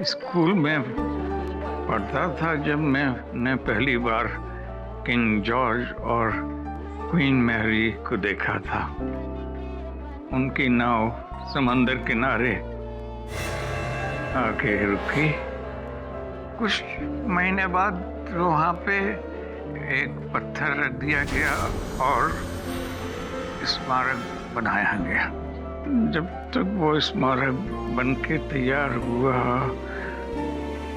School में पढ़ता था जब मैंने पहली बार किंग जॉर्ज और क्वीन मैरी को देखा था। उनकी नाव समंदर किनारे आके रुकी। कुछ महीने बाद वहाँ पे एक पत्थर रख दिया गया और स्मारक बनाया गया। जब तक वो स्मारक बनके तैयार हुआ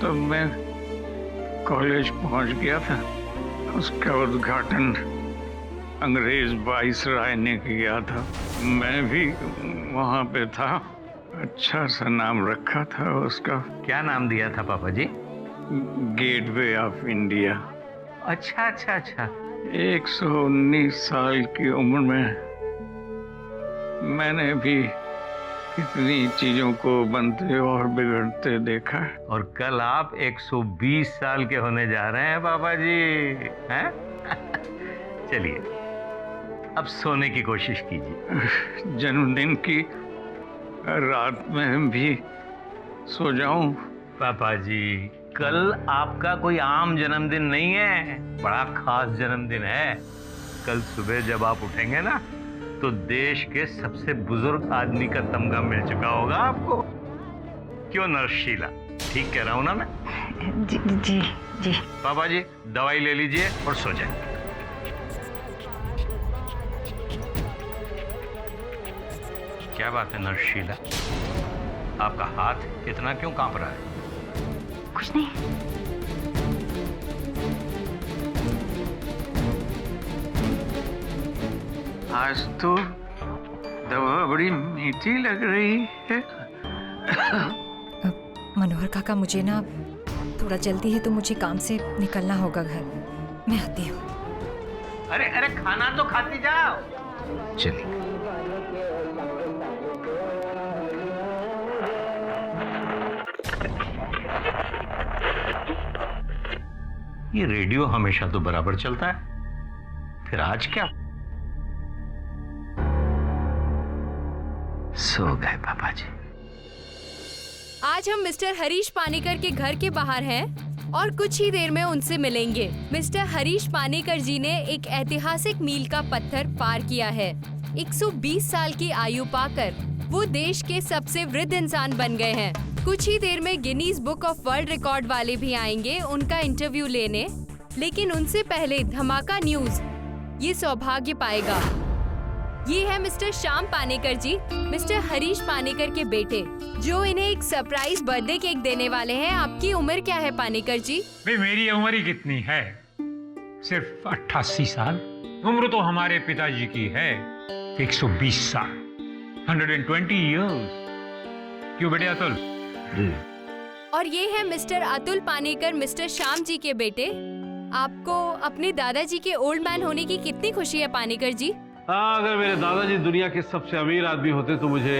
तो मैं कॉलेज पहुंच गया था। उसका उद्घाटन अंग्रेज वाइसराय ने किया था। मैं भी वहाँ पे था। अच्छा सा नाम रखा था उसका। क्या नाम दिया था पापा जी? Gateway of India. अच्छा अच्छा अच्छा। 119 साल की उम्र में मैंने भी कितनी चीजों को बनते और बिगड़ते देखा। और कल आप 120 साल के होने जा रहे हैं पापा जी, हैं? चलिए अब सोने की कोशिश कीजिए। जन्मदिन की रात में भी सो जाऊं? पापा जी कल आपका कोई आम जन्मदिन नहीं है, बड़ा खास जन्मदिन है। कल सुबह जब आप उठेंगे ना तो देश के सबसे बुजुर्ग आदमी का तमगा मिल चुका होगा आपको। क्यों नरशीला, ठीक कह रहा हूं ना मैं? जी जी जी। पापा जी दवाई ले लीजिए और सो जाए। क्या बात है नरशीला, आपका हाथ इतना क्यों कांप रहा है? कुछ नहीं। आज तो दवा बड़ी मीठी लग रही है। मनोहर काका मुझे ना थोड़ा जल्दी है तो मुझे काम से निकलना होगा घर। मैं आती हूँ। अरे अरे खाना तो खाती जाओ। चलिए। ये रेडियो हमेशा तो बराबर चलता है, फिर आज क्या? सो गए पापा जी। आज हम मिस्टर हरीश पानेकर के घर के बाहर हैं और कुछ ही देर में उनसे मिलेंगे। मिस्टर हरीश पानेकर जी ने एक ऐतिहासिक मील का पत्थर पार किया है। 120 साल की आयु पाकर वो देश के सबसे वृद्ध इंसान बन गए हैं। कुछ ही देर में Guinness book of world record वाले भी आएंगे उनका इंटरव्यू लेने, लेकिन उनसे पहले धमाका न्यूज ये सौभाग्य पाएगा। ये है मिस्टर श्याम पानेकर जी, मिस्टर हरीश पानेकर के बेटे, जो इन्हें एक सरप्राइज बर्थडे केक देने वाले हैं। आपकी उम्र क्या है पानेकर जी? भाई मेरी उम्र ही कितनी है, सिर्फ 88 साल। उम्र तो हमारे पिताजी की है 120 साल, 120 इयर्स। क्यों बेटे अतुल? और ये है मिस्टर अतुल पानेकर, मिस्टर श्याम जी के बेटे। आपको अपने दादाजी के ओल्ड मैन होने की कितनी खुशी है पानेकर जी? अगर मेरे दादाजी दुनिया के सबसे अमीर आदमी होते तो मुझे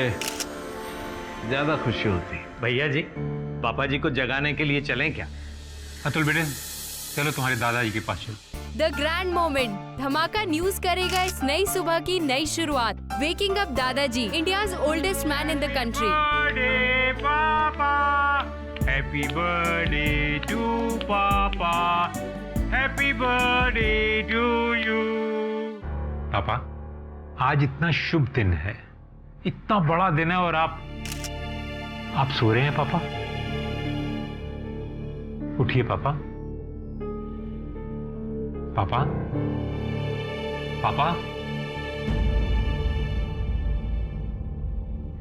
ज्यादा खुशी होती। भैया जी पापा जी को जगाने के लिए चलें क्या? अतुल बेटे चलो तुम्हारे दादाजी के पास चलो। द ग्रैंड मोमेंट धमाका न्यूज करेगा इस नई सुबह की नई शुरुआत। वेकिंग अप दादाजी, India's oldest man in the country. पापा हैप्पी बर्थडे टू पापा, हैप्पी बर्थडे टू यू। पापा आज इतना शुभ दिन है, इतना बड़ा दिन है और आप सो रहे हैं पापा? उठिए पापा। पापा पापा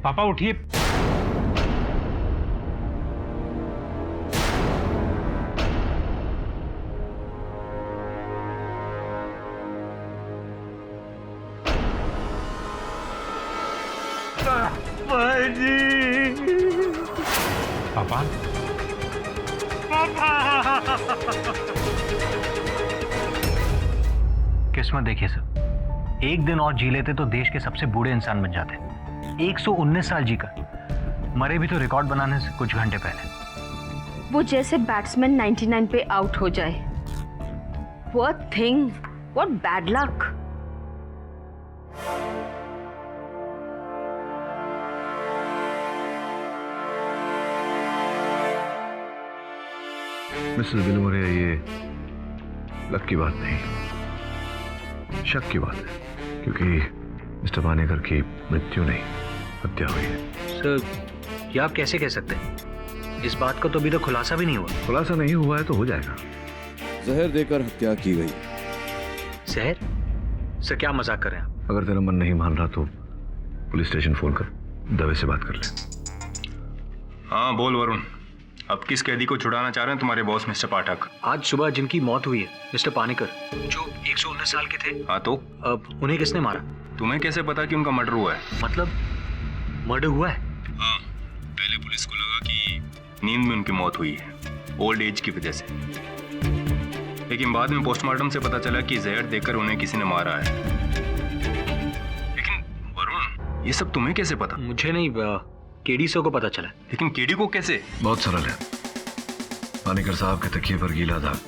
पापा उठिए। पापा किस्मत देखिए सर, एक दिन और जी लेते तो देश के सबसे बूढ़े इंसान बन जाते। 119 साल जीकर मरे भी तो रिकॉर्ड बनाने से कुछ घंटे पहले। वो जैसे बैट्समैन 99 पे आउट हो जाए। What thing, what bad luck। Mrs Bilimoria, ये लक की बात नहीं, शक की बात है, क्योंकि मिस्टर पानेकर की मृत्यु नहीं, हत्या हुई है। सर, ये आप कैसे कह सकते हैं? इस बात का तो अभी तक खुलासा भी नहीं हुआ। खुलासा नहीं हुआ है तो हो जाएगा। जहर देकर हत्या की गई। जहर? सर, क्या मजाक कर रहे हैं आप? अगर तेरा मन नहीं मान रहा तो पुलिस स्टेशन फोन कर दवे से बात कर ले। हाँ बोल वरुण, अब किस कैदी को छुड़ाना चाह रहे हैं तुम्हारे बॉस मिस्टर पाठक? आज सुबह जिनकी मौत हुई है, मिस्टर पानेकर, जो 119 साल के थे। हाँ तो अब उन्हें किसने मारा? तुम्हें कैसे पता कि उनका मर्डर हुआ है? मतलब मर्डर हुआ है? हाँ, पहले पुलिस को लगा कि नींद में उनकी मौत हुई है, ओल्ड एज की वजह से, लेकिन बाद में पोस्टमार्टम से पता चला कि जहर देकर उन्हें किसी ने मारा है। लेकिन वरुण, ये सब तुम्हें कैसे पता? मुझे नहीं, केडी सर को पता चला। लेकिन केडी को कैसे? बहुत सरल है। पानेकर साहब के तकिए पर गीला दाग,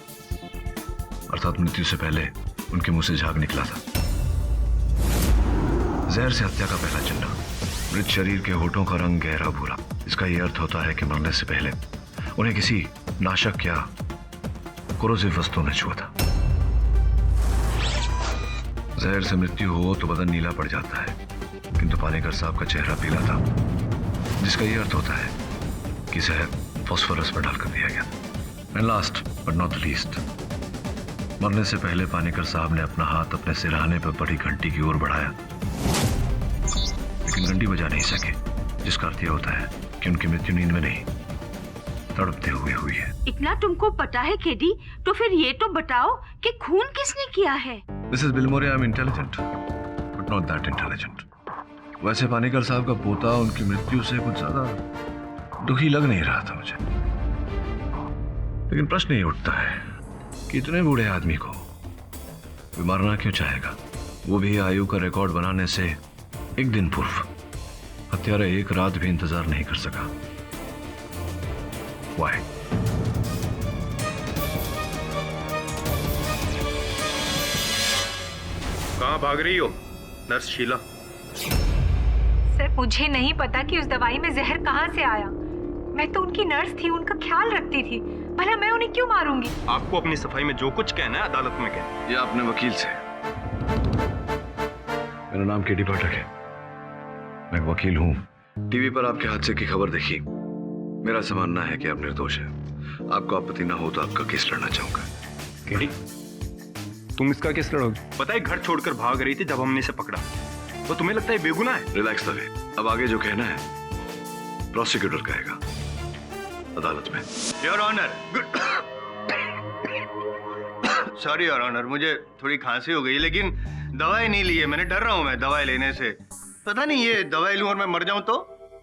अर्थात मृत्यु से पहले उनके मुंह से झाग निकला था। जहर से हत्या का पहला चिन्ह, मृत शरीर के होठों का रंग गहरा भूरा। इसका यह अर्थ होता है कि मरने से पहले उन्हें किसी नाशक या कोरोसिव वस्तु ने छुआ था। जहर से मृत्यु हो तो बदन नीला पड़ जाता है, किंतु पानेकर साहब का चेहरा पीला था, जिसका यह अर्थ होता है कि जहर फास्फोरस में डालकर दिया गया। And last but not the least, मरने से पहले पानेकर साहब ने अपना हाथ अपने सिरहाने पर पड़ी घंटी की ओर बढ़ाया, लेकिन घंटी बजा नहीं सके, जिसका अर्थ यह होता है कि उनकी मृत्यु नींद में नहीं, तड़पते हुए हुई है। इतना तुमको पता है केडी, तो फिर ये तो बताओ कि खून किसने किया है? Mrs Bilimoria, I am intelligent but not that intelligent. वैसे पानेकर साहब का पोता उनकी मृत्यु से कुछ ज्यादा दुखी लग नहीं रहा था मुझे, लेकिन प्रश्न ये उठता है कि इतने बूढ़े आदमी को कोई मारना क्यों चाहेगा, वो भी आयु का रिकॉर्ड बनाने से एक दिन पूर्व। हत्यारा एक रात भी इंतजार नहीं कर सका। Why? कहाँ भाग रही हो नर्स शीला? सर, मुझे नहीं पता कि उस दवाई में जहर कहाँ से आया। मैं तो उनकी नर्स थी, उनका ख्याल रखती थी, भला मैं उन्हें क्यों मारूंगी? आपको अपनी सफाई में जो कुछ कहना है अदालत में कहना। ये आपने वकील से। मेरा नाम केडी पाठक है, मैं वकील हूँ। टीवी पर आपके हादसे की खबर देखी, मेरा मानना है कि आप निर्दोष हैं। आपको आपत्ति ना हो तो आपका केस लड़ना चाहूंगा। केडी, तुम इसका केस लड़ोगे? पता है घर छोड़कर भाग रही थी जब हमने इसे पकड़ा, तो तुम्हें लगता है बेगुनाह है? रिलैक्स दवे, अब आगे जो कहना है प्रोसिक्यूटर कहेगा अदालत में। Your honour, sorry your honour, मुझे थोड़ी खांसी हो गई, लेकिन दवाई नहीं ली है मैंने। डर रहा हूं मैं दवाई लेने से, पता नहीं ये दवाई लूं और मैं मर जाऊं तो।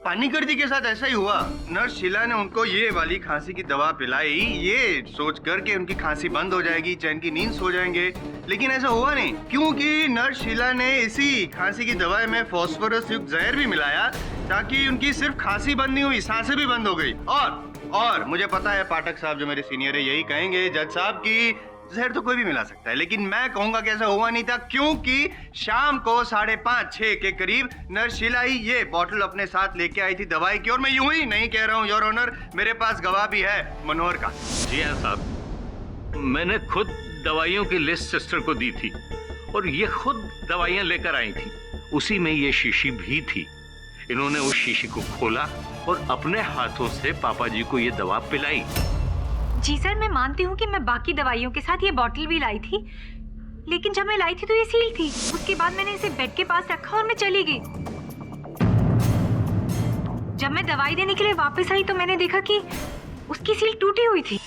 पानीकर जी के साथ ऐसा ही हुआ। नर्स शीला ने उनको ये वाली खांसी की दवा पिलाई, ये सोच कर के उनकी खांसी बंद हो जाएगी, चैन की नींद सो जाएंगे, लेकिन ऐसा हुआ नहीं, क्योंकि नर्स शीला ने इसी खांसी की दवाई में फास्फोरस युक्त जहर भी मिलाया, ताकि उनकी सिर्फ खांसी बंद नहीं हुई, सांसें भी बंद हो गई। और मुझे पता है पाठक साहब जो मेरे सीनियर है यही कहेंगे जज साहब की जहर तो कोई भी मिला सकता है, लेकिन मैं कहूंगा कि ऐसा हुआ नहीं था, क्योंकि शाम को 5:30-6 के करीब नर्स शीला ही ये बोतल अपने साथ लेके आई थी दवाई की। और मैं यूं ही नहीं कह रहा हूं योर ऑनर, मेरे पास गवाह भी है मनोहर का। जी हाँ साहब, मैंने खुद दवाइयों की लिस्ट सिस्टर को दी थी और ये खुद दवाइयां लेकर आई थी, उसी में ये शीशी भी थी। इन्होंने उस शीशी को खोला और अपने हाथों से पापा जी को ये दवा पिलाई। जी सर, मैं मानती हूँ कि मैं बाकी दवाइयों के साथ ये बॉटल भी लाई थी, लेकिन जब मैं लाई थी तो ये सील थी। उसके बाद मैंने इसे बेड के पास रखा और मैं चली गई। जब मैं दवाई देने के लिए वापस आई तो मैंने देखा कि उसकी सील टूटी हुई थी।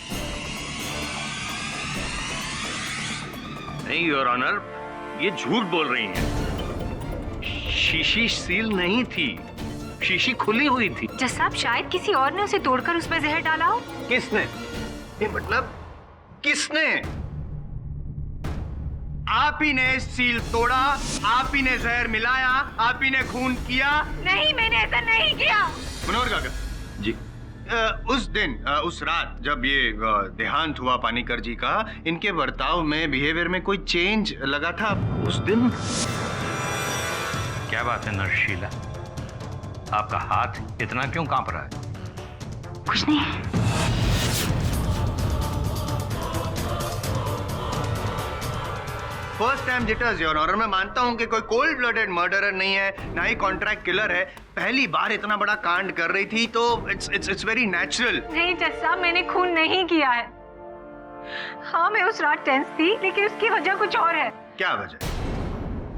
नहीं योर ऑनर, ये झूठ बोल रही हैं। शीशी सील नहीं थी, शीशी खुली हुई थी। जज साहब, शायद किसी और ने उसे तोड़कर उसमें जहर डाला हो। किसने? मतलब किसने? आप ही ने सील तोड़ा, आप ही ने जहर मिलाया, आप ही ने खून किया। नहीं, मैंने ऐसा नहीं किया। मनोहर काका जी, उस दिन उस रात जब ये देहांत हुआ पानीकर जी का, इनके बर्ताव में, बिहेवियर में कोई चेंज लगा था उस दिन? क्या बात है नर्स शीला, आपका हाथ इतना क्यों कांप रहा है? कुछ नहीं। First time jitters your honour. मैं मानता हूँ कि कोई कोल्ड ब्लडेड मर्डरर नहीं है, ना ही कॉन्ट्रैक्ट किलर है। पहली बार इतना बड़ा कांड कर रही थी तो इट्स वेरी नेचुरल। नहीं जज साहब, मैंने खून नहीं किया है। हाँ, मैं उस रात टेंस थी, लेकिन उसकी वजह कुछ और है। क्या वजह?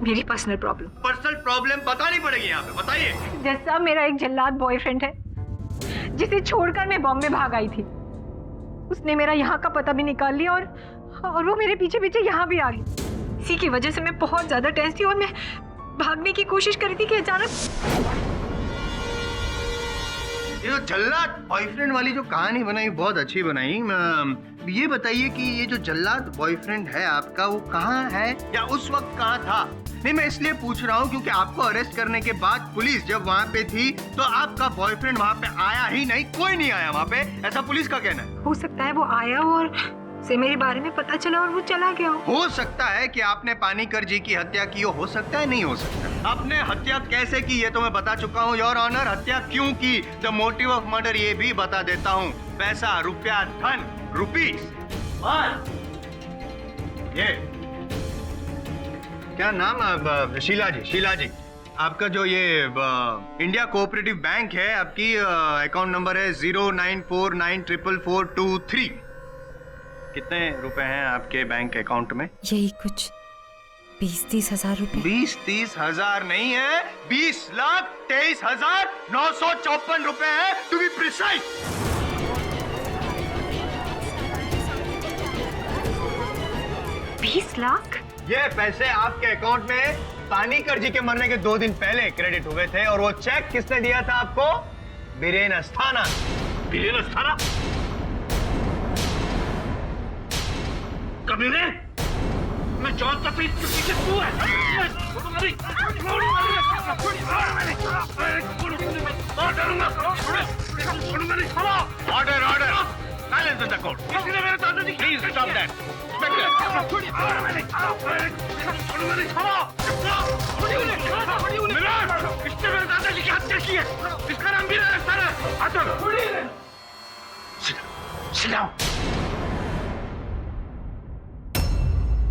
मेरी पर्सनल प्रॉब्लम। पर्सनल प्रॉब्लम बतानी पड़ेगी यहाँ पे, बताइए। जज साहब, मेरा एक जल्लाद बॉयफ्रेंड है जिसे छोड़कर मैं बॉम्बे भाग आई थी। उसने मेरा यहाँ का पता भी निकाल लिया और वो मेरे पीछे पीछे यहाँ भी आ गई। इसी की वजह से मैं बहुत ज्यादा टेंस थी और मैं भागने की कोशिश कर रही थी कि अचानक ये जो जल्लाद बॉयफ्रेंड वाली जो कहानी बनाई बहुत अच्छी बनाई। ये बताइए कि ये जो जल्लाद बॉयफ्रेंड है आपका, वो कहाँ है या उस वक्त कहाँ था? नहीं, मैं इसलिए पूछ रहा हूँ क्योंकि आपको अरेस्ट करने के बाद पुलिस जब वहाँ पे थी तो आपका बॉयफ्रेंड वहाँ पे आया ही नहीं, कोई नहीं आया वहाँ पे, ऐसा पुलिस का कहना है। हो सकता है वो आया और से मेरे बारे में पता चला और वो चला गया। हो सकता है कि आपने पानीकर जी की हत्या की हो सकता है, नहीं हो सकता। आपने हत्या कैसे की ये तो मैं बता चुका हूँ योर ऑनर। हत्या क्यों की, द मोटिव ऑफ मर्डर ये भी बता देता हूँ। पैसा, रुपया, धन, रुपीस, ये क्या नाम? शीला जी, शीला जी। आपका जो ये इंडिया कोऑपरेटिव बैंक है, आपकी अकाउंट नंबर है 0949444223। कितने रुपए हैं आपके बैंक अकाउंट में? यही कुछ 20-30 हजार रुपए। 20-30 हजार नहीं है, 20,23,954 रुपए है, टू बी प्रिसाइज। 20 लाख? ये पैसे आपके अकाउंट में पानीकर जी के मरने के 2 दिन पहले क्रेडिट हुए थे और वो चेक किसने दिया था आपको? बीरेन अस्थाना। बीरेन अस्थाना? कमीने, मैं जॉन का पीछे पीछे तू है। Order, order, silence in the court. किसी ने मेरे दादाजी, प्लीज स्टॉप दैट। इसने मेरे दादाजी की हत्या की है। इसका नाम भी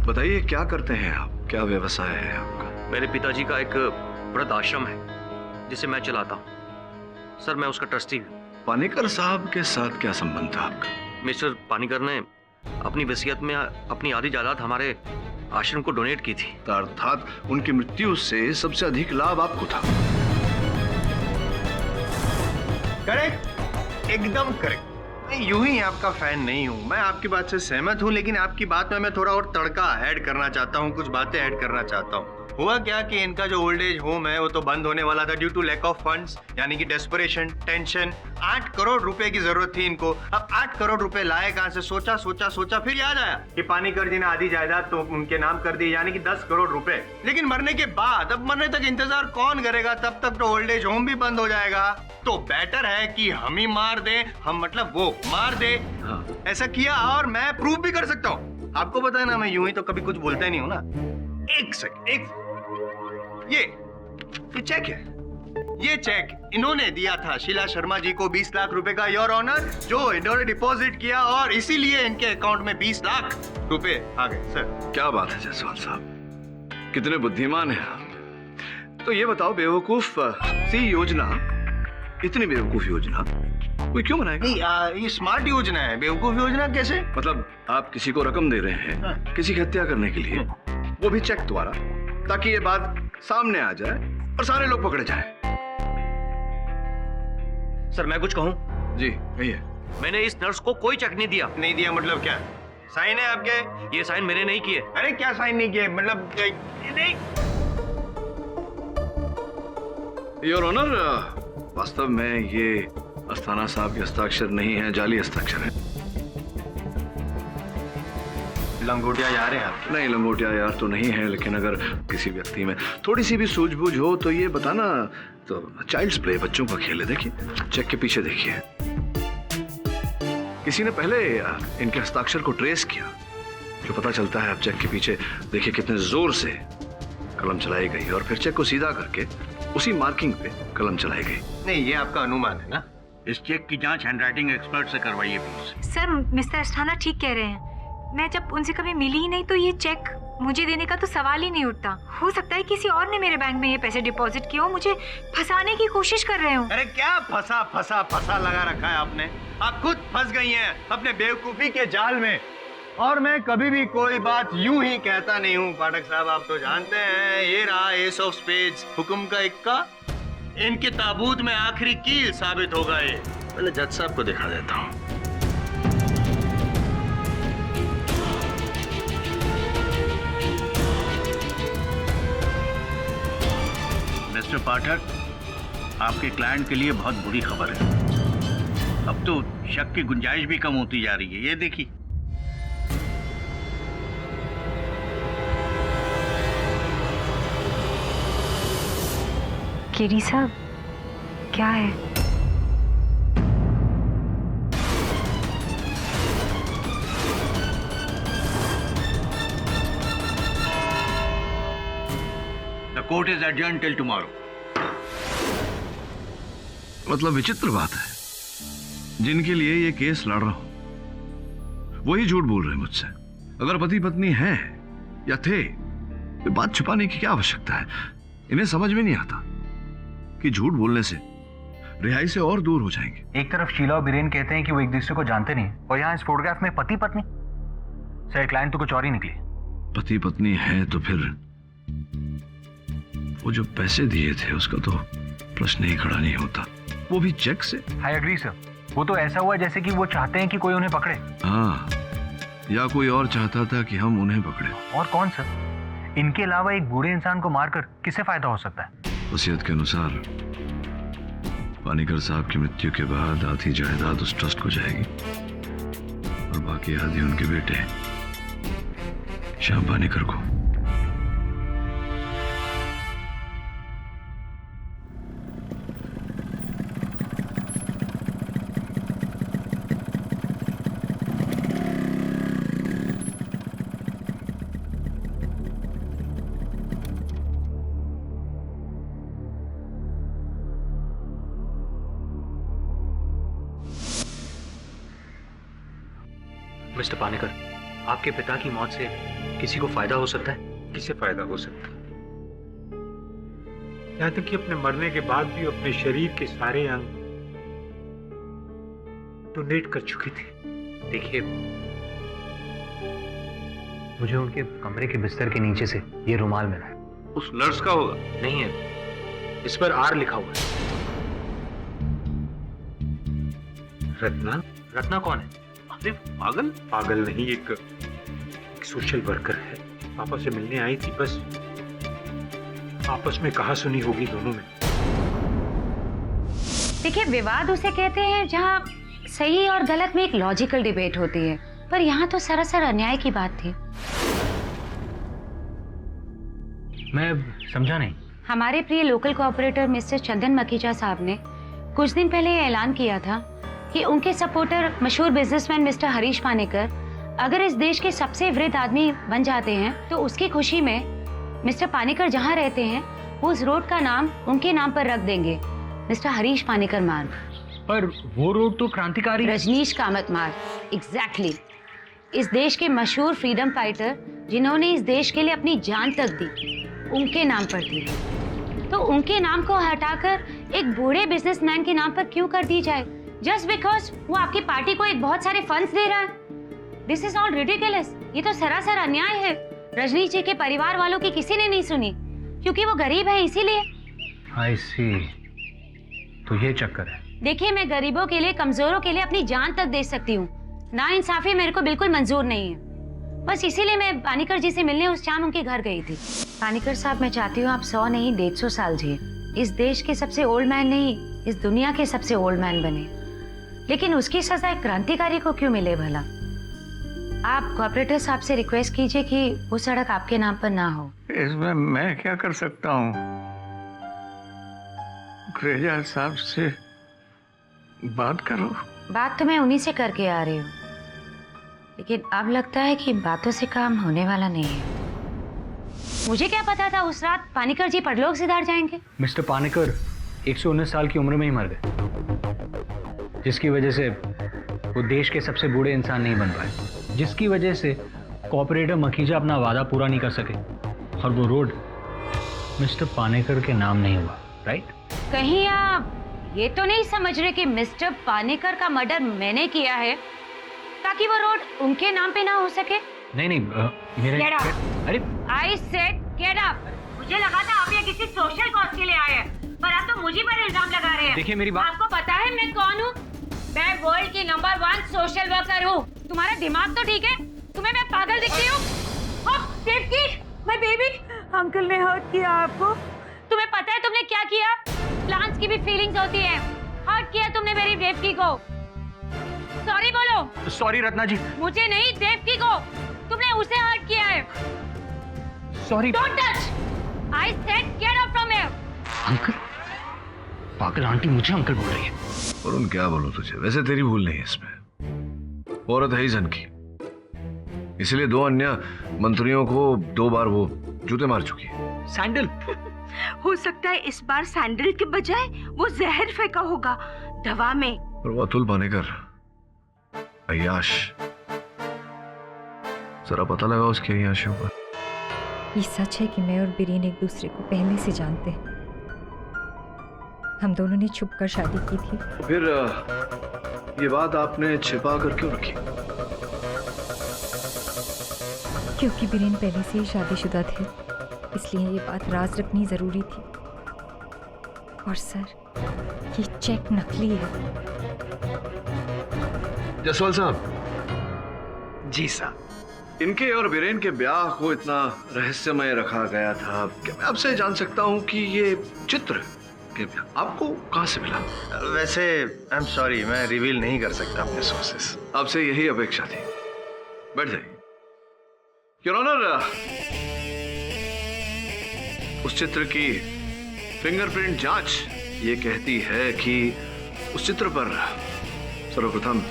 बताइए क्या करते हैं आप, क्या व्यवसाय है आपका? मेरे पिताजी का एक वृद्ध आश्रम है जिसे मैं चलाता हूँ। सर, मैं उसका ट्रस्टी हूँ। पानीकर साहब के साथ क्या संबंध था आपका? मिस्टर पानीकर ने अपनी वसीयत में अपनी आधी जायदाद हमारे आश्रम को डोनेट की थी। अर्थात उनकी मृत्यु से सबसे अधिक लाभ आपको था। करेक्ट, एकदम करेक्ट। मैं यूं ही आपका फैन नहीं हूं, मैं आपकी बात से सहमत हूं, लेकिन आपकी बात में मैं थोड़ा और तड़का ऐड करना चाहता हूं, कुछ बातें ऐड करना चाहता हूं। हुआ क्या कि इनका जो ओल्ड एज होम है वो तो बंद होने वाला था due to lack of funds, यानी कि डेस्परेशन, टेंशन। 8 करोड़ रुपए की जरूरत थी इनको। अब 8 करोड़ रुपए लाए कहां से? सोचा सोचा सोचा, फिर याद आया कि पानीकर जी ने आधी जायदाद तो उनके नाम कर दी, यानी कि 10 करोड़ रुपए। लेकिन मरने के बाद, अब मरने तक इंतजार कौन करेगा? तब तक तो ओल्ड एज होम भी बंद हो जाएगा। तो बेटर है कि हम ही मार दें, हम मतलब वो मार दे। ऐसा किया और मैं प्रूव भी कर सकता हूँ। आपको पता है ना, मैं यूं ही तो कभी कुछ बोलता ही नहीं हूँ ना। एक सेकंड, ये चेक है, ये चेक इन्होंने दिया था शीला शर्मा जी को 20 लाख रुपए का योर ऑनर, जो इन्होंने डिपॉजिट किया और इसीलिए इनके अकाउंट में 20 लाख रुपए आ गए। सर क्या बात है जायसवाल साहब, कितने बुद्धिमान हैं आप। तो ये बताओ बेवकूफ सी योजना, इतनी बेवकूफ योजना कोई क्यों बनाएगा? नहीं, ये स्मार्ट योजना है। बेवकूफ योजना कैसे? मतलब आप किसी को रकम दे रहे हैं किसी की हत्या करने के लिए, वो भी चेक द्वारा, ताकि ये बात सामने आ जाए और सारे लोग पकड़े जाएं। सर, मैं कुछ कहूं? जी कहिए। मैंने इस नर्स को कोई चेक नहीं दिया। नहीं दिया मतलब क्या? साइन है आपके? ये साइन मैंने नहीं किए। अरे क्या साइन नहीं किए? मतलब नहीं। योर ऑनर, वास्तव में ये अस्थाना साहब के हस्ताक्षर नहीं है, जाली हस्ताक्षर है। लंगोटिया यार है आपके? नहीं, लंगोटिया यार तो नहीं है, लेकिन अगर किसी व्यक्ति में थोड़ी सी भी सूझबूझ हो तो ये बताना। तो चाइल्ड्स प्ले, बच्चों का खेल है। देखिए चेक के पीछे देखिए, किसी ने पहले इनके हस्ताक्षर को ट्रेस किया, जो पता चलता है। अब चेक के पीछे देखिए कितने जोर से कलम चलाई गई और फिर चेक को सीधा करके उसी मार्किंग पे कलम चलाई गई। नहीं, ये आपका अनुमान है ना? इस चेक की जांच हैंडराइटिंग एक्सपर्ट से करवाइए प्लीज। सर, मिस्टर अस्थाना ठीक कह रहे हैं। मैं जब उनसे कभी मिली ही नहीं तो ये चेक मुझे देने का तो सवाल ही नहीं उठता। हो सकता है किसी और ने मेरे बैंक में ये पैसे डिपॉजिट किए हो, मुझे फंसाने की कोशिश कर रहे हो। अरे क्या फंसा फंसा फंसा लगा रखा है आपने? आप खुद फंस गई हैं अपने बेवकूफी के जाल में। और मैं कभी भी कोई बात यूं ही कहता नहीं हूँ पाठक साहब, आप तो जानते हैं। ये रहा एस ऑफ स्पेड्स, हुक्म का इक्का। इनके ताबूत में आखिरी कील साबित होगा ये। पहले जज साहब को दिखा देता हूँ। मिस्टर पाठक, आपके क्लाइंट के लिए बहुत बुरी खबर है। अब तो शक की गुंजाइश भी कम होती जा रही है। ये देखिए। केरी साहब, क्या है? The court is adjourned till tomorrow. मतलब विचित्र बात है, जिनके लिए ये केस लड़ रहा हूं वही झूठ बोल रहे हैं मुझसे। अगर पति पत्नी हैं या थे तो बात छुपाने की क्या आवश्यकता है? इन्हें समझ में नहीं आता कि झूठ बोलने से रिहाई से और दूर हो जाएंगे। एक तरफ शीला और बीरेन कहते हैं कि वो एक दूसरे को जानते नहीं, और यहाँ इस फोटोग्राफ में पति पत्नी। सर, क्लाइंट तो कुछ और ही निकली। पति पत्नी है तो फिर वो जो पैसे दिए थे उसका तो प्रश्न ही खड़ा नहीं होता, वो भी चेक से। आई एग्री सर, वो तो ऐसा हुआ जैसे कि वो चाहते हैं कि कोई उन्हें पकड़े। हाँ, या कोई और चाहता था कि हम उन्हें पकड़े। और कौन सर? इनके अलावा एक बूढ़े इंसान को मारकर किसे फायदा हो सकता है? वसीयत के अनुसार पानीकर साहब की मृत्यु के बाद आधी जायदाद उस ट्रस्ट को जाएगी और बाकी आधी उनके बेटे श्याम पानीकर को। मिस्टर पानीकर, आपके पिता की मौत से किसी को फायदा हो सकता है? किसे फायदा हो सकता है? यहाँ तक कि अपने मरने के बाद भी अपने शरीर के सारे अंग डोनेट कर चुकी थी। देखिए, मुझे उनके कमरे के बिस्तर के नीचे से ये रुमाल मिला है। उस नर्स का होगा? नहीं है, इस पर आर लिखा हुआ है। रत्ना? रत्ना कौन है? अरे पागल? पागल नहीं, एक सोशल वर्कर है। पापा से मिलने आई थी, बस आपस में कहा सुनी होगी दोनों में। देखिए, विवाद उसे कहते हैं जहाँ सही और गलत में एक लॉजिकल डिबेट होती है, पर यहाँ तो सरासर अन्याय की बात थी। मैं समझा नहीं। हमारे प्रिय लोकल कोऑपरेटर मिस्टर चंदन मखीजा साहब ने कुछ दिन पहले ऐलान किया था कि उनके सपोर्टर मशहूर बिजनेसमैन मिस्टर हरीश पानीकर अगर इस देश के सबसे वृद्ध आदमी बन जाते हैं तो उसकी खुशी में मिस्टर पानीकर जहां रहते हैं वो उस रोड का नाम उनके नाम पर रख देंगे, मिस्टर हरीश पानीकर मार्ग। पर वो रोड तो क्रांतिकारी रजनीश कामत मार्ग। एग्जैक्टली। इस देश के मशहूर फ्रीडम फाइटर जिन्होंने इस देश के लिए अपनी जान तक दी, उनके नाम पर थी। तो उनके नाम को हटाकर एक बूढ़े बिजनेसमैन के नाम पर क्यों कर दी जाए, जस्ट बिकॉज वो आपकी पार्टी को एक बहुत सारे फंड्स दे रहा है? This is all ridiculous. ये तो सरासर अन्याय है। रजनीश जी के परिवार वालों की किसी ने नहीं सुनी क्योंकि वो गरीब है, इसीलिए। आई सी, तो ये चक्कर है। देखिए, मैं गरीबों के लिए, कमजोरों के लिए अपनी जान तक दे सकती हूँ। नाइंसाफी मेरे को बिल्कुल मंजूर नहीं है। बस इसीलिए मैं पानीकर जी से मिलने उस शाम उनके घर गई थी। पानीकर साहब, मैं चाहती हूँ आप 100 नहीं 150 साल जिए। इस देश के सबसे ओल्ड मैन नहीं, इस दुनिया के सबसे ओल्ड मैन बने। लेकिन उसकी सजा एक क्रांतिकारी को क्यों मिले भला? आप कोऑपरेटर साहब से रिक्वेस्ट कीजिए कि वो सड़क आपके नाम पर ना हो। इसमें मैं क्या कर सकता हूँ? ग्रेजा साहब से बात करो। बात तो मैं उन्हीं से करके आ रही हूँ, लेकिन अब लगता है कि बातों से काम होने वाला नहीं है। मुझे क्या पता था उस रात पानीकर जी परलोक सिधार जाएंगे। मिस्टर पानीकर 119 साल की उम्र में ही मर गए, जिसकी वजह से वो देश के सबसे बूढ़े इंसान नहीं बन पाए। जिसकी वजह से कॉपरेटर मखीजा अपना वादा पूरा नहीं कर सके और वो रोड मिस्टर पानेकर के नाम नहीं हुआ, राइट? कहीं आप ये तो नहीं समझ रहे कि मिस्टर पानेकर का मर्डर मैंने किया है ताकि वो रोड उनके नाम पे ना हो सके? नहीं नहीं, मेरे अरे आई सेड गेट अप। मुझे लगा था आप ये किसी सोशल कॉज के लिए आए हैं, पर आप तो मुझे पर इल्जाम लगा रहे हैं। देखिए मेरी बात, आपको पता है मैं कौन हूँ? मैं वर्ल्ड की नंबर 1 सोशल वर्कर हूँ। तुम्हारा दिमाग तो ठीक है? तुम्हें मैं पागल दिखती हूँ? देवकी, माय बेबी, अंकल ने हर्ट किया आपको। तुम्हें पता है तुमने क्या किया? प्लांट्स की भी फीलिंग्स होती है। हर्ट किया तुमने मेरी देवकी को। सॉरी बोलो। सॉरी रत्ना जी। मुझे नहीं, देवकी को। तुमने उसे हर्ट किया है। Sorry. Don't touch. I said get out from here. Uncle? पागल आंटी मुझे अंकल बोल रही है। और उन क्या बोलूं तुझे, वैसे तेरी भूल नहीं है इसमें। औरत है ही जन की, इसलिए 2 अन्य मंत्रियों को 2 बार वो जूते मार चुकी है। सैंडल? हो सकता है इस बार सैंडल के बजाय वो जहर फेंका होगा दवा में। और वो अतुल पानेकर, अय्याश, जरा पता लगा उसके अय्याशियों का। ये सच है कि मैं और बीरेन एक दूसरे को पहले से जानते हैं। हम दोनों ने छुपकर शादी की थी। तो फिर ये बात आपने छिपा कर क्यों रखी? क्योंकि बीरेन पहले से ही शादीशुदा थे, इसलिए ये बात राज रखनी जरूरी थी। और सर, ये चेक नकली है। जसवाल साहब। जी साहब। इनके और बीरेन के ब्याह को इतना रहस्यमय रखा गया था, क्या मैं आपसे जान सकता हूँ कि ये चित्र आपको कहां से मिला? वैसे आई एम सॉरी, मैं रिवील नहीं कर सकता अपने सोर्सेस। आपसे यही अपेक्षा थी। बैठ जाइए। योर ऑनर, उस चित्र की फिंगरप्रिंट जांच ये कहती है कि उस चित्र पर सर्वप्रथम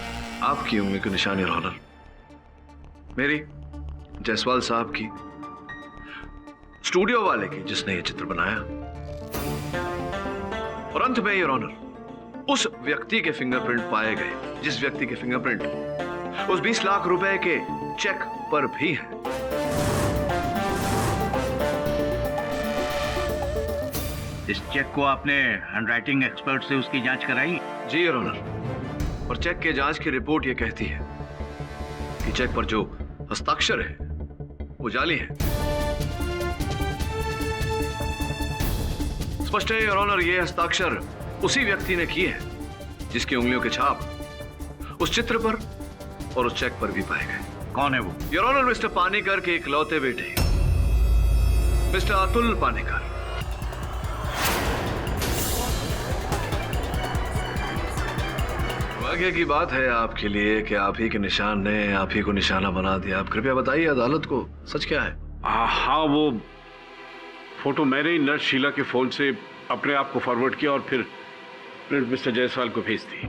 आपकी उंगली की निशानी, योर ऑनर, मेरी, जायसवाल साहब की, स्टूडियो वाले की जिसने ये चित्र बनाया, और अंत में योर ऑनर उस व्यक्ति के फिंगरप्रिंट पाए गए जिस व्यक्ति के फिंगरप्रिंट उस 20 लाख रुपए के चेक पर भी है। इस चेक को आपने हैंडराइटिंग एक्सपर्ट से उसकी जांच कराई? जी योर ऑनर, और चेक के जांच की रिपोर्ट यह कहती है कि चेक पर जो हस्ताक्षर है वो जाली है। स्पष्ट है योर ऑनर, ये हस्ताक्षर उसी व्यक्ति ने किए हैं जिसकी उंगलियों के छाप उस चित्र पर और उस चेक पर भी पाए गए। कौन है वो? योर ऑनर, मिस्टर पानेकर के इकलौते बेटे मिस्टर अतुल पानेकर। भाग्य की बात है आपके लिए कि आप ही के निशान ने आप ही को निशाना बना दिया। आप कृपया बताइए अदालत को सच क्या है? हाँ, वो फोटो मैंने ही नर्स शीला के फोन से अपने आप को फॉरवर्ड किया और फिर प्रिंट मिस्टर जायसवाल को भेज दी।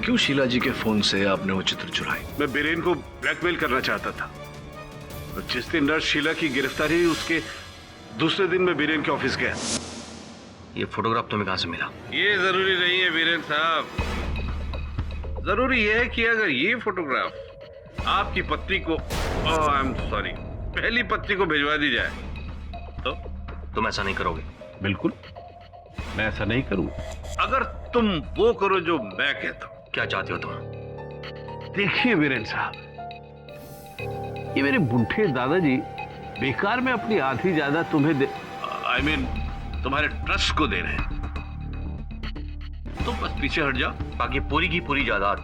क्यों शीला जी के फोन से आपने वो चित्र चुराई? मैं बीरेन को ब्लैकमेल करना चाहता था। और जिस दिन नर्स शीला की गिरफ्तारी हुई उसके दूसरे दिन मैं बीरेन के ऑफिस गया। ये फोटोग्राफ तुम्हें कहां से मिला? ये जरूरी नहीं है बीरेन साहब। जरूरी ये है कि अगर ये फोटोग्राफ आपकी पत्नी को, आई एम सॉरी, पहली पत्नी को भिजवा दी जाए तो तुम ऐसा नहीं करोगे? बिल्कुल, मैं ऐसा नहीं करूंगा। अगर तुम वो करो जो मैं कहता हूं। क्या चाहते हो तुम? देखिए वीरेन साहब, ये मेरे बूढ़े दादाजी बेकार में अपनी आधी जायदाद तुम्हें आई मीन तुम्हारे ट्रस्ट को दे रहे हैं। तुम बस पीछे हट जाओ। बाकी पूरी की पूरी जायदाद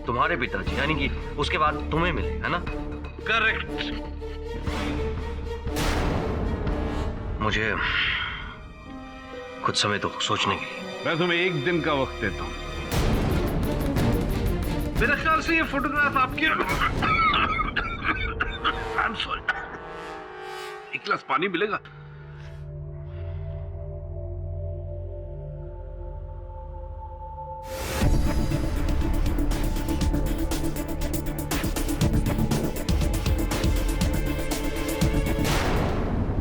तुम्हारे पिताजी यानी कि उसके बाद तुम्हें मिले, है ना? करेक्ट। मुझे कुछ समय तो सोचने के लिए। मैं तुम्हें 1 दिन का वक्त देता हूं। मेरे ख्याल से ये फोटोग्राफ आपकी आई एम सॉरी, 1 गिलास पानी मिलेगा?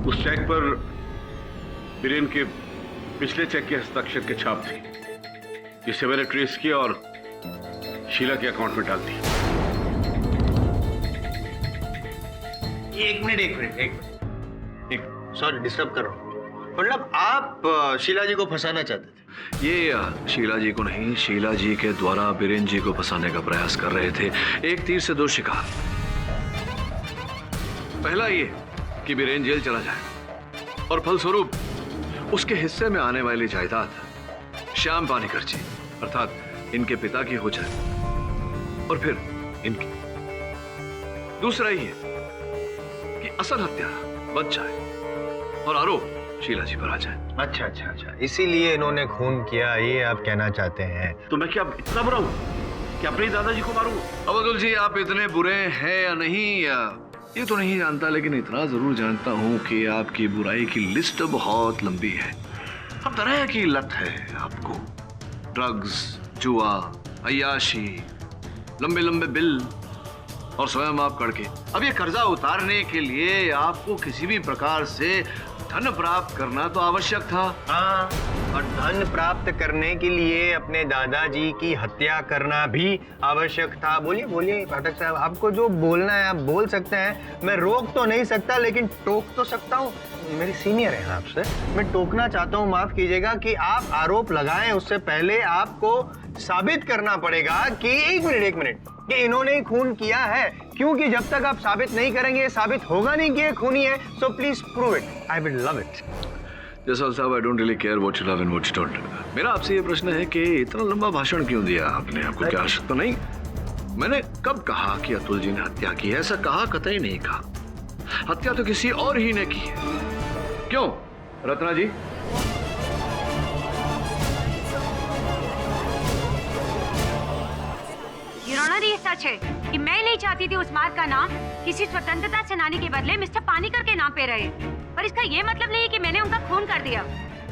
उस चेक पर बीरेन के पिछले चेक के हस्ताक्षर के छाप थी, जिसे मैंने ट्रेस किया और शीला के अकाउंट में डाल दी। एक मिनट सॉरी डिस्टर्ब कर रहा हूँ। मतलब आप शीला जी को फंसाना चाहते थे? ये शीला जी को नहीं, शीला जी के द्वारा बीरेन जी को फंसाने का प्रयास कर रहे थे। एक तीर से दो शिकार। पहला ये कि बीरेन जेल चला जाए और फलस्वरूप उसके हिस्से में आने वाली जायदाद श्याम पानीकर जी अर्थात इनके पिता की हो जाए और फिर इनकी। दूसरा ये कि असल हत्यारा बच जाए और आरोप शीला जी पर आ जाए। अच्छा, इसीलिए इन्होंने खून किया, ये आप कहना चाहते हैं? तो मैं क्या इतना बुरा हूं कि अपने दादाजी को मारूं? अब्दुल जी, आप इतने बुरे हैं या नहीं ये तो नहीं जानता, लेकिन इतना जरूर जानता हूं कि आपकी बुराई की लिस्ट बहुत लंबी है। हर तरह की लत है आपको, ड्रग्स, जुआ, अय्याशी, लंबे लंबे बिल और स्वयं आप करके। अब ये कर्जा उतारने के लिए आपको किसी भी प्रकार से धन प्राप्त करना तो आवश्यक था। हाँ, और धन प्राप्त करने के लिए अपने दादाजी की हत्या करना भी आवश्यक था। बोलिए पाठक साहब, आपको जो बोलना है आप बोल सकते हैं। मैं रोक तो नहीं सकता लेकिन टोक तो सकता हूँ। मेरी सीनियर है आपसे, मैं टोकना चाहता हूँ, माफ कीजिएगा, कि आप आरोप लगाएं उससे पहले आपको साबित करना पड़ेगा कि एक मिनट कि इन्होंने ही खून किया है, क्योंकि जब तक आप साबित नहीं करेंगे ये साबित होगा नहीं कि ये खूनी है। So please prove it, I will love it. Jaswal साहब, I don't really care what you love and what you don't. मेरा आपसे ये प्रश्न है कि इतना लंबा भाषण क्यों दिया आपने? आपको क्या आवश्यकता तो नहीं? मैंने कब कहा कि अतुल जी ने हत्या की है? ऐसा कहा कतई नहीं कहा। हत्या तो किसी और ही ने की है। क्यों रत्ना जी? ये सच है कि मैं नहीं चाहती थी उस मार्ग का नाम किसी स्वतंत्रता सेनानी के बदले मिस्टर पानीकर के नाम पे रहे, पर इसका ये मतलब नहीं कि मैंने उनका खून कर दिया।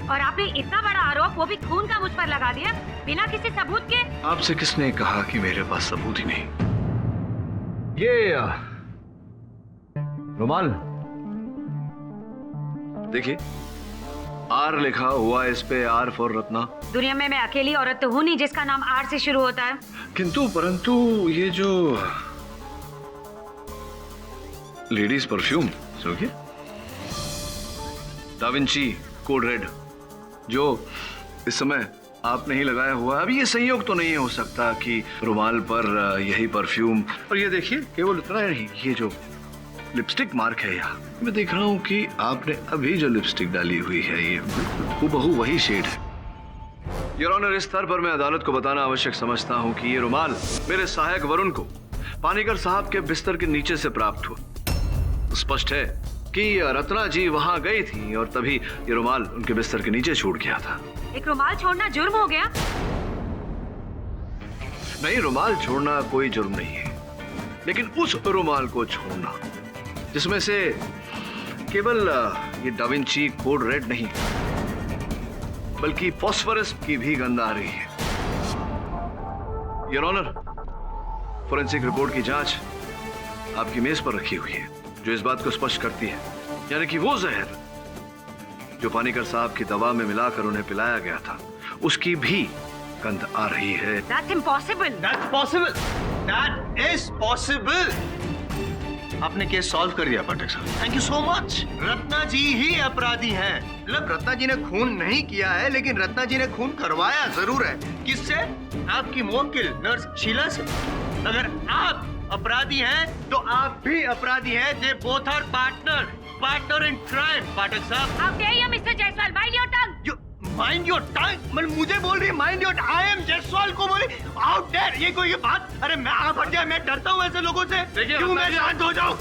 और आपने इतना बड़ा आरोप, वो भी खून का, मुझ पर लगा दिया बिना किसी सबूत के। आपसे किसने कहा कि मेरे पास सबूत ही नहीं? ये रुमाल देखिए, आर लिखा हुआ, इस पे आर फॉर रत्ना। दुनिया में मैं अकेली औरत तो हूँ नहीं जिसका नाम आर से शुरू होता है। किंतु परंतु ये जो लेडीज परफ्यूम सुनिए, डाविंची कोड रेड, जो इस समय आपने ही लगाया हुआ है। अब ये संयोग तो नहीं हो सकता कि रुमाल पर यही परफ्यूम। और ये देखिए, केवल इतना नहीं, ये जो लिपस्टिक मार्क है यहाँ, मैं देख रहा हूँ कि आपने अभी जो लिपस्टिक डाली हुई है ये हूबहू वही शेड है। योर ऑनर, इस स्तर पर मैं अदालत को बताना आवश्यक समझता हूँ कि ये रुमाल मेरे सहायक वरुण को पानीकर साहब के बिस्तर के नीचे से प्राप्त हुआ। स्पष्ट है कि रत्ना जी वहां गई थी और तभी ये रुमाल उनके बिस्तर के नीचे छूट गया था। एक रुमाल छोड़ना जुर्म हो गया? नहीं, रुमाल छोड़ना कोई जुर्म नहीं है, लेकिन उस रुमाल को छोड़ना जिसमें से केवल ये डाविंची कोड रेड नहीं बल्कि फॉस्फोरस की भी गंध आ रही है। योर ऑनर, फोरेंसिक रिपोर्ट की जांच आपकी मेज पर रखी हुई है, जो इस बात को स्पष्ट करती है, यानी कि वो जहर जो पानीकर साहब की दवा में मिलाकर उन्हें पिलाया गया था, उसकी भी गंध आ रही है। That's impossible. That's possible. That is possible. आपने केस सॉल्व कर दिया पाठक साहब, thank you so much. Ratna ji ही अपराधी हैं। मतलब रत्ना जी ने खून नहीं किया है, लेकिन रत्ना जी ने खून करवाया जरूर है। किससे? आपकी मुवक्किल नर्स शीला से। अगर आप अपराधी हैं तो आप भी अपराधी हैं। They both are partner in crime, पाठक साहब। How dare you, Mr. Jaiswal? Mind your tongue. You mind your tongue? मतलब मुझे बोल रही mind your I am Jaiswal को बोली how dare? ये कोई बात? अरे मैं आप हट जाए, मैं डरता हूँ ऐसे लोगों से। क्यों मैं शांत हो जाऊँ?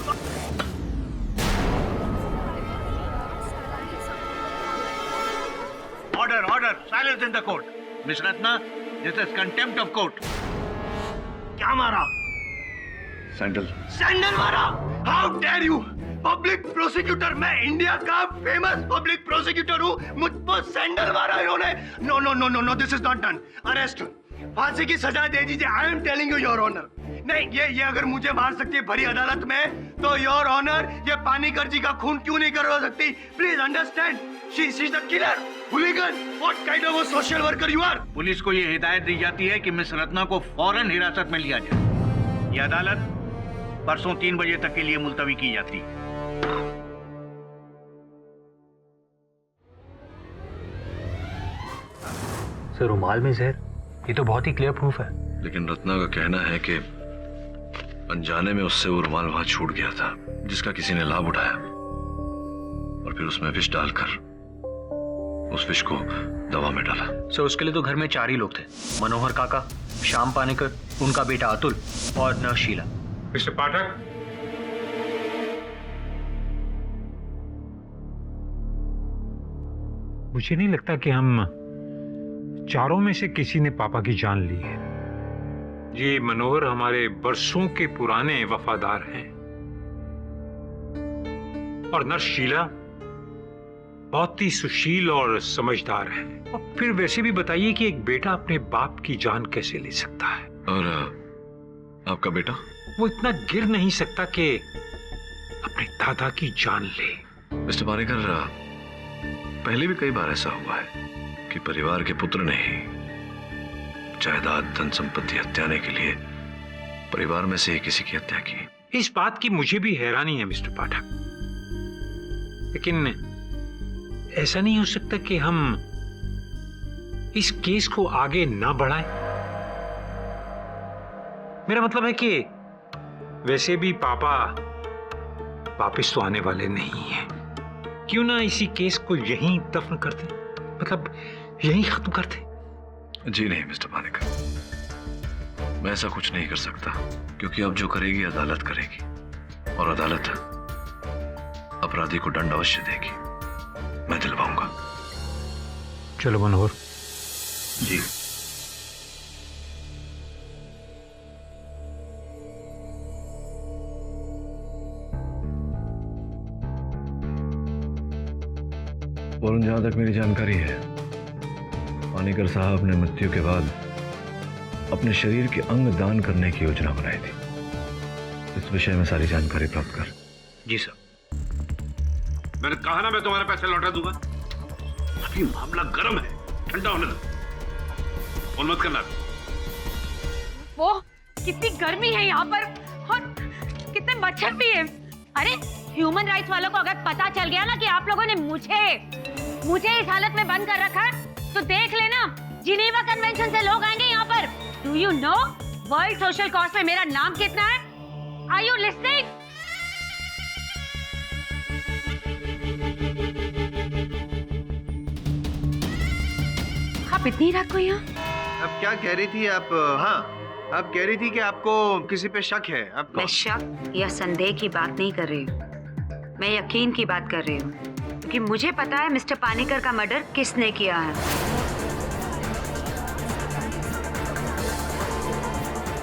Order, silence in the court. Miss Ratna, this is contempt of court. क्या मारा? सैंडल मारा? How dare you? Public prosecutor, मैं इंडिया का फेमस पब्लिक प्रोसिक्यूटर हूँ, मुझ पर सैंडल मारा इन्होंने। No, this is not done. Arrest, फांसी की सजा दे दीजिए। I am telling you your honour. नहीं, ये अगर मुझे मार सकती है भरी अदालत में, तो योर ऑनर ये पानीकर जी का खून क्यों नहीं करवा सकती? Please understand, she is the killer, hooligan. What kind of a social worker you are? Police को ये हिदायत दी जाती है कि मिस रत्ना को फौरन हिरासत में लिया जाए। ये अदालत परसों 3 बजे तक के लिए मुलतवी की जाती है। सर रुमाल में जहर, ये तो बहुत ही क्लियर प्रूफ है। लेकिन रत्ना का कहना है कि अनजाने में उससे वो रुमाल वहां छूट गया था, जिसका किसी ने लाभ उठाया और फिर उसमें विष डालकर उस विष को दवा में डाला। सर उसके लिए तो घर में 4 ही लोग थे, मनोहर काका, श्याम पानीकर, उनका बेटा अतुल और नर्स शीला। मिस्टर पाठक, मुझे नहीं लगता कि हम चारों में से किसी ने पापा की जान ली है। ये मनोहर हमारे बरसों के पुराने वफादार हैं और नर्स शीला बहुत ही सुशील और समझदार है। और फिर वैसे भी बताइए कि एक बेटा अपने बाप की जान कैसे ले सकता है? और आपका बेटा? वो इतना गिर नहीं सकता कि अपने दादा की जान ले। मिस्टर पानीकर, पहले भी कई बार ऐसा हुआ है कि परिवार के पुत्र ने ही जायदाद, धन संपत्ति हत्याने के लिए परिवार में से किसी की हत्या की। इस बात की मुझे भी हैरानी है मिस्टर पाठक, लेकिन ऐसा नहीं हो सकता कि हम इस केस को आगे ना बढ़ाएं। मेरा मतलब है कि वैसे भी पापा वापस तो आने वाले नहीं हैं। क्यों ना इसी केस को यहीं दफन कर दें, मतलब यहीं खत्म कर दें। जी नहीं मिस्टर पानीकर, मैं ऐसा कुछ नहीं कर सकता, क्योंकि अब जो करेगी अदालत करेगी और अदालत अपराधी को दंड अवश्य देगी। मैं दिलवाऊंगा। चलो मनोहर। जी। वरुण, जहां तक मेरी जानकारी है, पानीकर साहब ने मृत्यु के बाद अपने शरीर के अंग दान करने की योजना बनाई थी। इस विषय में सारी जानकारी प्राप्त कर। जी सर। मैंने कहा ना मैं तुम्हारे पैसे लौटा दूंगा। अभी मामला गर्म है, ठंडा होने दो। फोन मत करना। वो कितनी गर्मी है यहाँ पर और कितने मच्छर भी है। अरे ह्यूमन राइट्स वालों को अगर पता चल गया ना कि आप लोगों ने मुझे इस हालत में बंद कर रखा है, तो देख लेना जिनेवा कन्वेंशन से लोग आएंगे यहाँ पर। Do you know world social cost में मेरा नाम कितना है? Are you listening? आप इतनी रात को यहाँ? अब क्या कह रही थी आप? हाँ, आप कह रही थी कि आपको किसी पे शक है। मैं शक या संदेह की बात नहीं कर रही हूँ, मैं यकीन की बात कर रही हूँ, क्योंकि मुझे पता है मिस्टर पानीकर का मर्डर किसने किया है।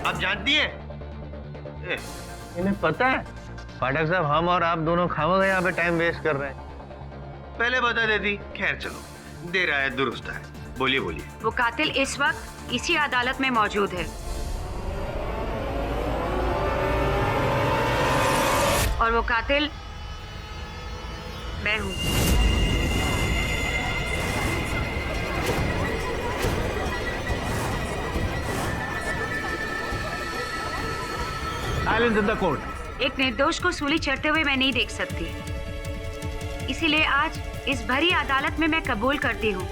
आप जानती हैं? इन्हें पता है? पाठक साहब, हम और आप दोनों खामोश यहाँ पे टाइम वेस्ट कर रहे हैं। पहले बता देती। खैर चलो, देर आए दुरुस्त है। बोलिए बोलिए। वो कातिल इस वक्त इसी अदालत में मौजूद है और वो कातिल मैं हूँ। Silence in the court. एक निर्दोष को सूली चढ़ते हुए मैं नहीं देख सकती, इसीलिए आज इस भरी अदालत में मैं कबूल करती हूँ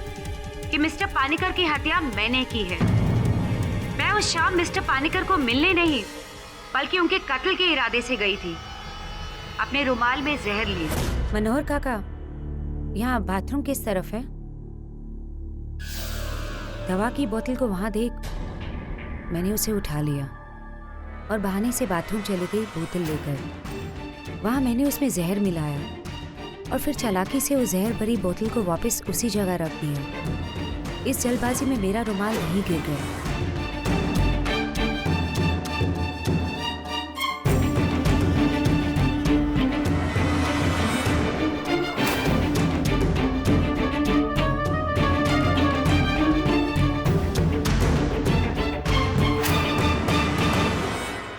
कि मिस्टर पानीकर की हत्या मैंने की है। मैं उस शाम मिस्टर पानीकर को मिलने नहीं, बल्कि उनके कत्ल के इरादे से गई थी। अपने रुमाल में जहर लिए। मनोहर काका, यहाँ बाथरूम किस तरफ है? दवा की बोतल को वहां देख। मैंने उसे उठा लिया और बहाने से बाथरूम चली गई बोतल लेकर। वहां मैंने उसमें जहर मिलाया और फिर चालाकी से उस जहर भरी बोतल को वापस उसी जगह रख दिया। इस जल्दबाजी में मेरा रुमाल वहीं गिर गया।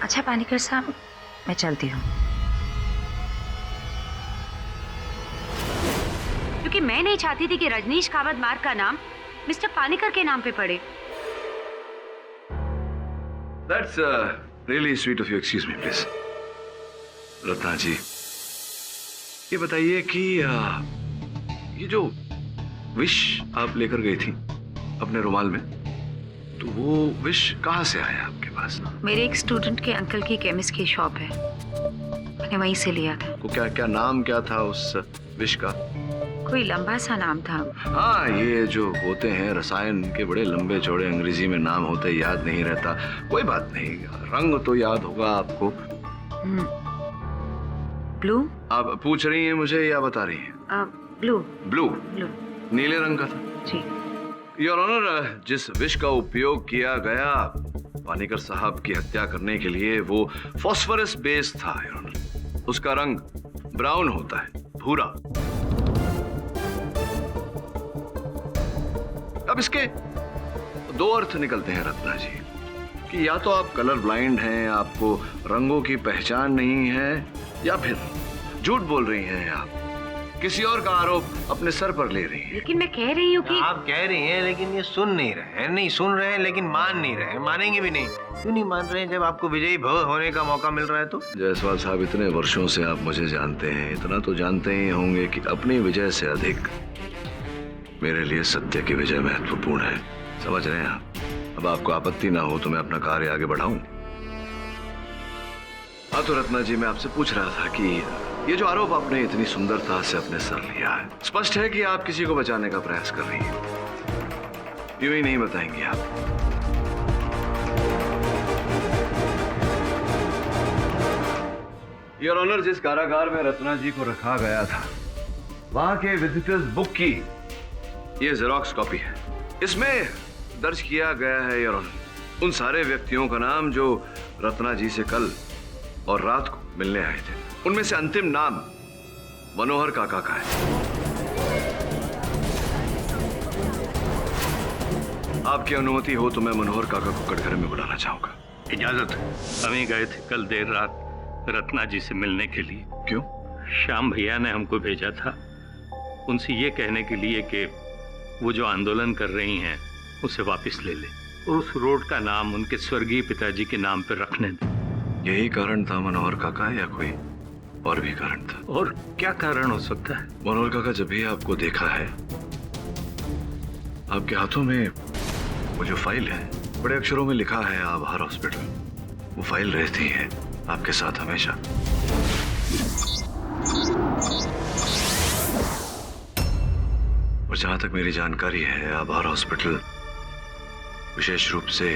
अच्छा पानीकर साहब, मैं चलती हूँ, क्योंकि मैं नहीं चाहती थी कि रजनीश कावत मार्ग का नाम मिस्टर पानीकर के नाम पे पड़े। That's really sweet of you. Excuse me, please. Ratna जी, ये बताइए कि ये जो विश आप लेकर गई थी अपने रुमाल में, तो वो विश कहाँ से आया आपके पास? मेरे एक स्टूडेंट के अंकल की केमिस्ट की शॉप है, मैंने वहीं से लिया था। तो क्या नाम क्या था उस विश का? कोई लंबा सा नाम था। हाँ, ये जो होते हैं रसायन के बड़े लंबे चौड़े अंग्रेजी में नाम होते, याद नहीं रहता। कोई बात नहीं, रंग तो याद होगा आपको। ब्लू। आप पूछ रही हैं मुझे या बता रही हैं? ब्लू। ब्लू? ब्लू। नीले रंग का था जी। योर ऑनर, जिस विष का उपयोग किया गया पानीकर साहब की हत्या करने के लिए वो फास्फोरस बेस था योर ऑनर। उसका रंग ब्राउन होता है, भूरा। अब इसके दो अर्थ निकलते हैं रत्ना जी, कि या तो आप कलर ब्लाइंड हैं, आपको रंगों की पहचान नहीं है, या फिर झूठ बोल रही हैं आप, किसी और का आरोप अपने सर पर ले रही हैं। लेकिन मैं कह रही हूँ कि आप कह रही हैं लेकिन ये सुन नहीं रहे हैं। नहीं सुन रहे हैं लेकिन मान नहीं रहे हैं, मानेंगे भी नहीं। क्यों नहीं मान रहे हैं? जब आपको विजयी भव होने का मौका मिल रहा है तो। जायसवाल साहब, इतने वर्षों से आप मुझे जानते हैं, इतना तो जानते ही होंगे कि अपनी विजय से अधिक मेरे लिए सत्य की विजय महत्वपूर्ण है। समझ रहे हैं आप? अब आपको आपत्ति ना हो तो मैं अपना कार्य आगे बढ़ाऊं। हाँ तो रत्ना जी, मैं आपसे पूछ रहा था कि ये जो आरोप आपने इतनी सुंदरता से अपने सर लिया है, स्पष्ट है कि आप किसी को बचाने का प्रयास कर रही हैं। यूं ही नहीं बताएंगी आप? योर ऑनर, जिस कारागार में रत्ना जी को रखा गया था, वहां के विजिटर्स बुक की ये जेरॉक्स कॉपी है। इसमें दर्ज किया गया है योर ऑनर उन सारे व्यक्तियों का नाम जो रत्ना जी से कल और रात को मिलने आए थे। उनमें से अंतिम नाम मनोहर काका का है। आपकी अनुमति हो तो मैं मनोहर काका को कटघरे में बुलाना चाहूंगा। इजाजत। हम ही गए थे कल देर रात रत्ना जी से मिलने के लिए। क्यों? श्याम भैया ने हमको भेजा था उनसे ये कहने के लिए कि वो जो आंदोलन कर रही हैं उसे वापस ले ले और उस रोड का नाम उनके स्वर्गीय पिताजी के नाम पर रखने दे। यही कारण था मनोहर काका, या कोई और भी कारण था? और क्या कारण हो सकता है? मनोहर काका, जब भी आपको देखा है, आपके हाथों में वो जो फाइल है, बड़े अक्षरों में लिखा है आभार हॉस्पिटल, वो फाइल रहती है आपके साथ हमेशा। और जहां तक मेरी जानकारी है, आभार हॉस्पिटल विशेष रूप से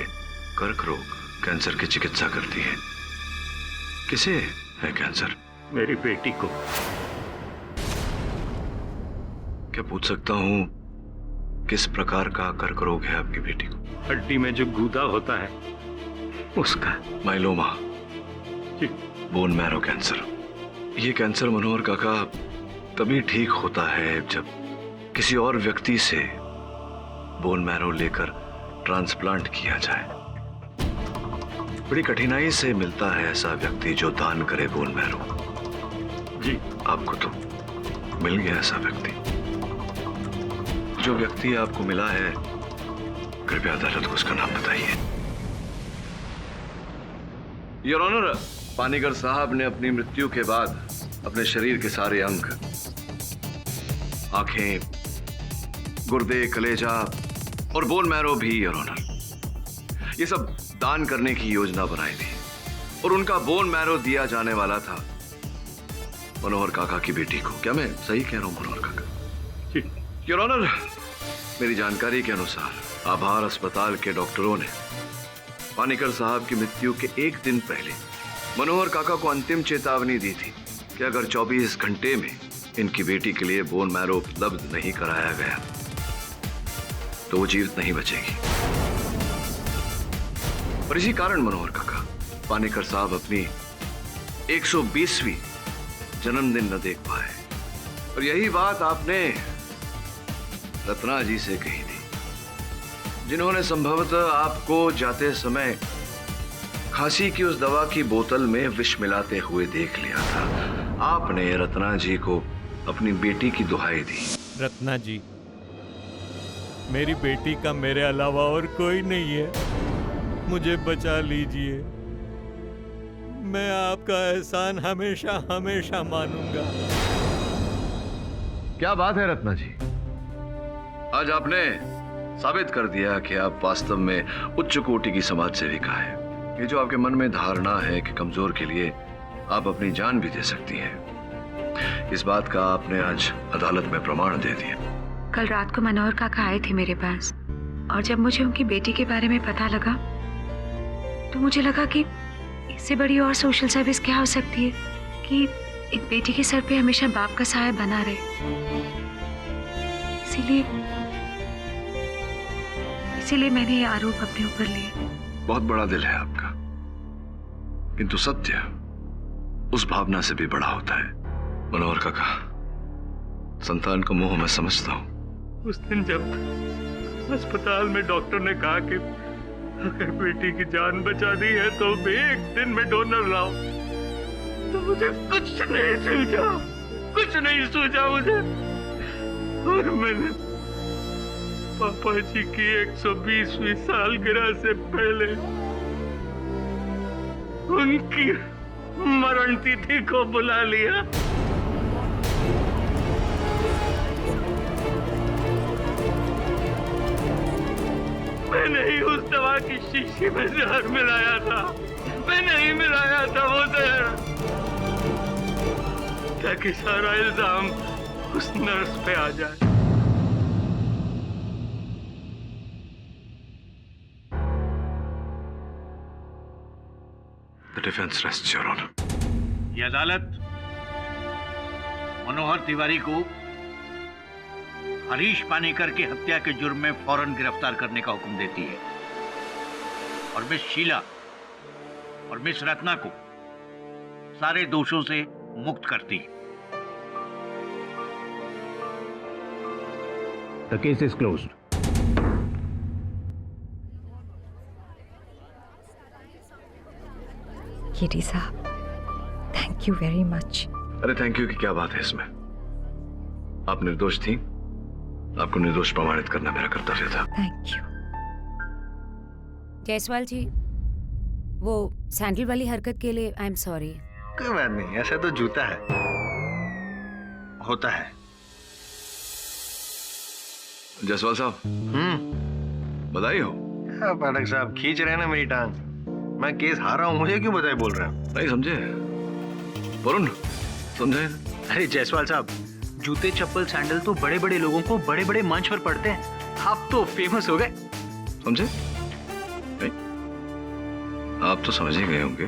कर्क रोग, कैंसर की चिकित्सा करती है। किसे है कैंसर? मेरी बेटी को। क्या पूछ सकता हूं किस प्रकार का कर्क रोग है आपकी बेटी को? हड्डी में जो गूदा होता है उसका। Myeloma, bone marrow cancer. ये कैंसर मनोहर काका तभी ठीक होता है जब किसी और व्यक्ति से बोन मैरो लेकर ट्रांसप्लांट किया जाए। बड़ी कठिनाई से मिलता है ऐसा व्यक्ति जो दान करे बोन मैरो। जी, आपको तो मिल गया ऐसा व्यक्ति। जो व्यक्ति आपको मिला है, कृपया अदालत को उसका नाम बताइए। योर ऑनर, पानीकर साहब ने अपनी मृत्यु के बाद अपने शरीर के सारे अंग, आंखें, गुर्दे, कलेजा और बोन मैरो भी योर ऑनर, ये सब दान करने की योजना बनाई थी और उनका बोन मैरो दिया जाने वाला था मनोहर काका की बेटी को। क्या मैं सही कह रहा हूं मनोहर काका? योर ऑनर, मेरी जानकारी के अनुसार आभार अस्पताल के डॉक्टरों ने पानीकर साहब की मृत्यु के एक दिन पहले मनोहर काका को अंतिम चेतावनी दी थी कि अगर 24 घंटे में इनकी बेटी के लिए बोन मैरो उपलब्ध नहीं कराया गया तो वो जीवित नहीं बचेगी। और इसी कारण मनोहर काका पानीकर साहब अपनी 120वीं जन्मदिन न देख पाए। और यही बात आपने रत्ना जी से कही थी, जिन्होंने संभवतः आपको जाते समय खांसी की उस दवा की बोतल में विष मिलाते हुए देख लिया था। आपने रत्ना जी को अपनी बेटी की दुहाई दी। रत्ना जी, मेरी बेटी का मेरे अलावा और कोई नहीं है, मुझे बचा लीजिए। मैं आपका एहसान हमेशा हमेशा मानूंगा। क्या बात है रत्ना जी, आज आपने साबित कर दिया कि आप वास्तव में उच्च कोटि की समाज सेविका है। ये जो आपके मन में धारणा है कि कमजोर के लिए आप अपनी जान भी दे सकती हैं, इस बात का आपने आज अदालत में प्रमाण दे दिया। कल रात को मनोहर काका आए थे मेरे पास, और जब मुझे उनकी बेटी के बारे में पता लगा तो मुझे लगा कि इससे बड़ी और सोशल सर्विस क्या हो सकती है कि एक बेटी के सर पे हमेशा बाप का साया बना रहे। इसीलिए मैंने ये आरोप अपने ऊपर लिया। बहुत बड़ा दिल है आपका, किंतु सत्य उस भावना से भी बड़ा होता है। मनोहर काका, संतान का मोह मैं समझता हूँ। उस दिन जब अस्पताल में डॉक्टर ने कहा कि अगर बेटी की जान बचानी है तो एक दिन में डोनर लाओ, तो मुझे कुछ नहीं सूझा मुझे। और मैंने पापा जी की 120वीं सालगिरह से पहले उनकी मरण तिथि को बुला लिया। मैंने ही उस दवा की शीशी में जहर मिलाया था, मैंने ही मिलाया था वो जहर, ताकि सारा इल्जाम उस नर्स पे आ जाए। The defense rests, Your Honor. ये अदालत मनोहर तिवारी को हरीश पानीकर की हत्या के जुर्म में फौरन गिरफ्तार करने का हुक्म देती है और मिस शीला और मिस रत्ना को सारे दोषों से मुक्त करती है। The case is closed. केटी साहब, थैंक यू वेरी मच। अरे थैंक यू की क्या बात है इसमें? आप निर्दोष थी, आपको निर्दोष प्रमाणित करना मेरा कर्तव्य था। Thank you. जायसवाल जी, वो सैंडल वाली हरकत के लिए आई एम सॉरी। कोई बात नहीं, ऐसा तो जूता है, होता है। जायसवाल साहब, बधाई हो। क्या पाठक साहब खींच रहे हैं ना मेरी टांग? मैं केस हारा हूँ, मुझे क्यों बधाई बोल रहे हैं? नहीं समझे वरुण, समझे? अरे जायसवाल साहब, जूते चप्पल सैंडल तो बड़े बड़े लोगों को बड़े बड़े मंच पर पड़ते हैं, आप तो फेमस हो गए। समझे? नहीं, आप तो समझ ही गए होंगे।